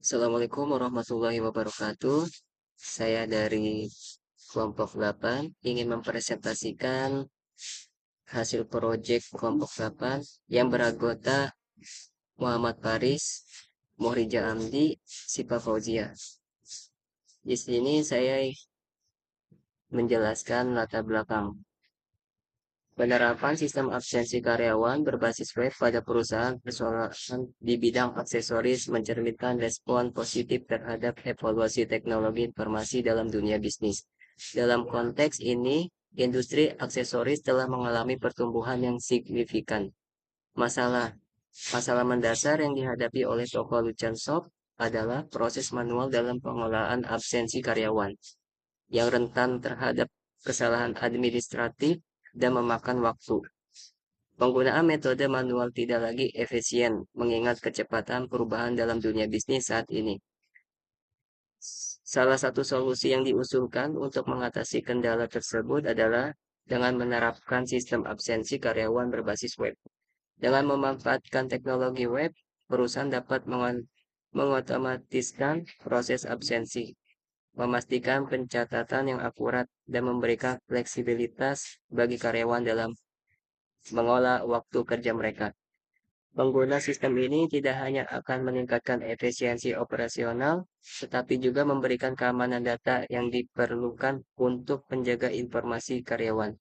Assalamualaikum warahmatullahi wabarakatuh. Saya dari kelompok 8 ingin mempresentasikan hasil proyek kelompok 8 yang beragota Muhammad Faris, Muhrija Amdi, Sipa Fauzia. Di sini saya menjelaskan latar belakang penerapan sistem absensi karyawan berbasis web pada perusahaan persoalan di bidang aksesoris mencerminkan respon positif terhadap evaluasi teknologi informasi dalam dunia bisnis. Dalam konteks ini, industri aksesoris telah mengalami pertumbuhan yang signifikan. Masalah Masalah mendasar yang dihadapi oleh toko Lucan Shop adalah proses manual dalam pengolahan absensi karyawan yang rentan terhadap kesalahan administratif dan memakan waktu. Penggunaan metode manual tidak lagi efisien mengingat kecepatan perubahan dalam dunia bisnis saat ini. Salah satu solusi yang diusulkan untuk mengatasi kendala tersebut adalah dengan menerapkan sistem absensi karyawan berbasis web. Dengan memanfaatkan teknologi web, perusahaan dapat mengotomatiskan proses absensi, memastikan pencatatan yang akurat, dan memberikan fleksibilitas bagi karyawan dalam mengolah waktu kerja mereka. Pengguna sistem ini tidak hanya akan meningkatkan efisiensi operasional, tetapi juga memberikan keamanan data yang diperlukan untuk menjaga informasi karyawan.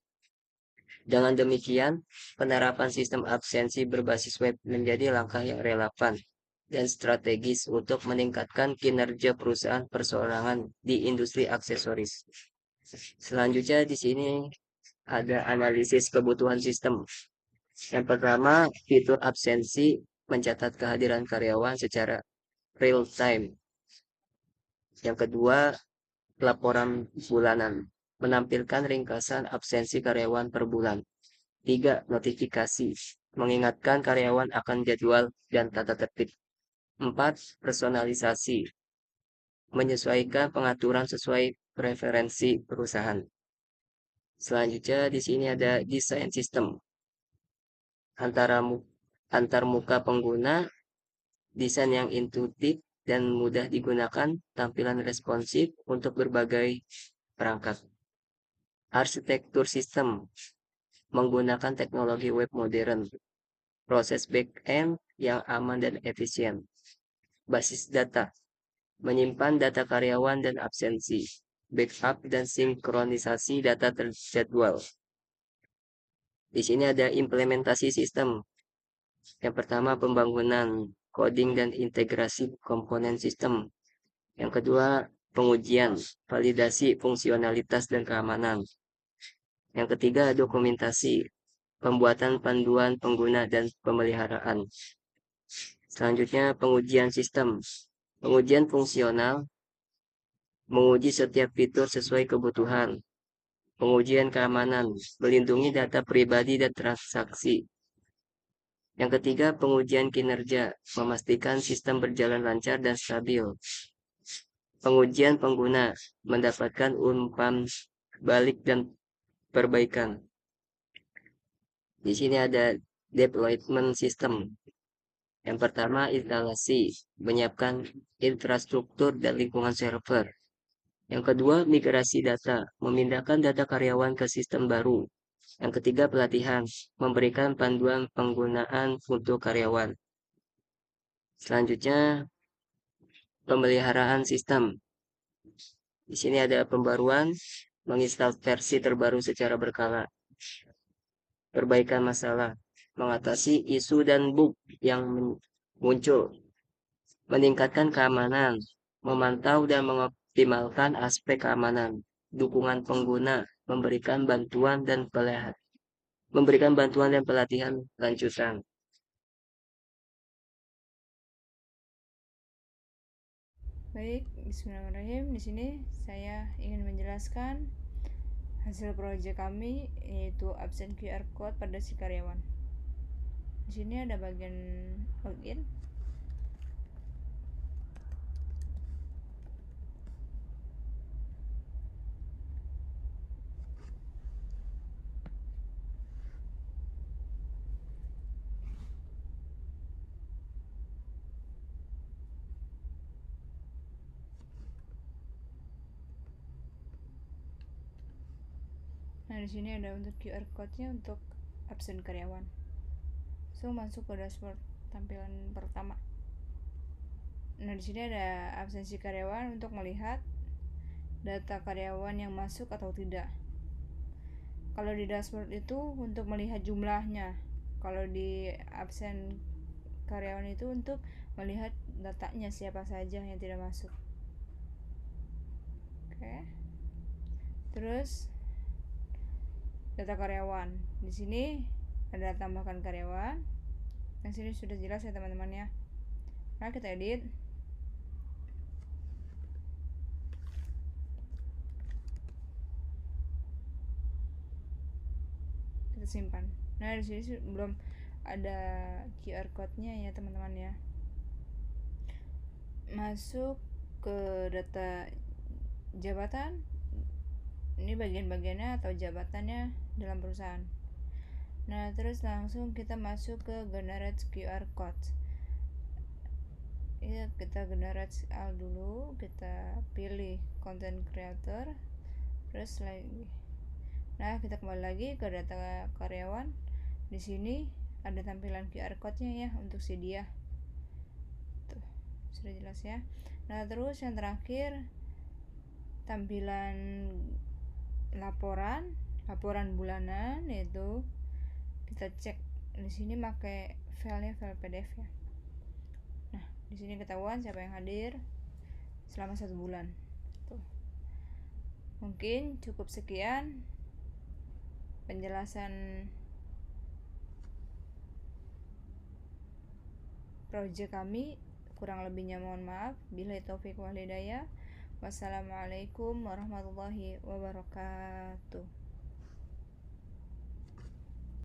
Dengan demikian, penerapan sistem absensi berbasis web menjadi langkah yang relevan dan strategis untuk meningkatkan kinerja perusahaan perseorangan di industri aksesoris. Selanjutnya di sini ada analisis kebutuhan sistem. Yang pertama, fitur absensi mencatat kehadiran karyawan secara real time. Yang kedua, laporan bulanan menampilkan ringkasan absensi karyawan per bulan. 3. Notifikasi mengingatkan karyawan akan jadwal dan tata tertib. 4. Personalisasi menyesuaikan pengaturan sesuai preferensi perusahaan. Selanjutnya di sini ada desain sistem antara antar muka pengguna, desain yang intuitif dan mudah digunakan, tampilan responsif untuk berbagai perangkat. Arsitektur sistem menggunakan teknologi web modern, proses back-end yang aman dan efisien. Basis data menyimpan data karyawan dan absensi, backup dan sinkronisasi data terjadwal. Di sini ada implementasi sistem. Yang pertama, pembangunan coding dan integrasi komponen sistem. Yang kedua, pengujian, validasi fungsionalitas dan keamanan. Yang ketiga, dokumentasi, pembuatan panduan pengguna dan pemeliharaan. Selanjutnya, pengujian sistem. Pengujian fungsional, menguji setiap fitur sesuai kebutuhan. Pengujian keamanan, melindungi data pribadi dan transaksi. Yang ketiga, pengujian kinerja, memastikan sistem berjalan lancar dan stabil. Pengujian pengguna, mendapatkan umpan balik dan perbaikan. Di sini ada deployment system. Yang pertama, instalasi, menyiapkan infrastruktur dan lingkungan server. Yang kedua, migrasi data, memindahkan data karyawan ke sistem baru. Yang ketiga, pelatihan, memberikan panduan penggunaan untuk karyawan. Selanjutnya, pemeliharaan sistem. Di sini ada pembaruan, menginstal versi terbaru secara berkala. Perbaikan masalah, mengatasi isu dan bug yang muncul. Meningkatkan keamanan, memantau dan mengoptimalkan aspek keamanan. Dukungan pengguna, memberikan bantuan dan pelatihan lanjutan. Baik, bismillahirrahmanirrahim. Di sini saya ingin menjelaskan hasil proyek kami, yaitu absen QR code pada si karyawan. Di sini ada bagian login. Nah, di sini ada untuk QR code-nya untuk absen karyawan. Langsung masuk ke dashboard tampilan pertama. Nah, di sini ada absensi karyawan untuk melihat data karyawan yang masuk atau tidak. Kalau di dashboard itu untuk melihat jumlahnya. Kalau di absen karyawan itu untuk melihat datanya siapa saja yang tidak masuk. Oke. Terus data karyawan. Di sini ada tambahkan karyawan. Yang sini sudah jelas ya teman-teman ya. Nah, kita edit. Kita simpan. Nah, di sini belum ada QR code-nya ya teman-teman ya. Masuk ke data jabatan. Ini bagian-bagiannya atau jabatannya dalam perusahaan. Nah, terus langsung kita masuk ke generate QR code. Ya, kita generate al dulu, kita pilih content creator, terus lagi. Nah, kita kembali lagi ke data karyawan. Di sini ada tampilan QR code-nya ya untuk si dia. Tuh, sudah jelas ya. Nah, terus yang terakhir tampilan laporan bulanan, yaitu kita cek di sini pakai filenya file PDF ya. Nah, di sini ketahuan siapa yang hadir selama 1 bulan. Tuh. Mungkin cukup sekian penjelasan project kami. Kurang lebihnya mohon maaf. Billahi taufik wal hidayah. Wassalamualaikum warahmatullahi wabarakatuh.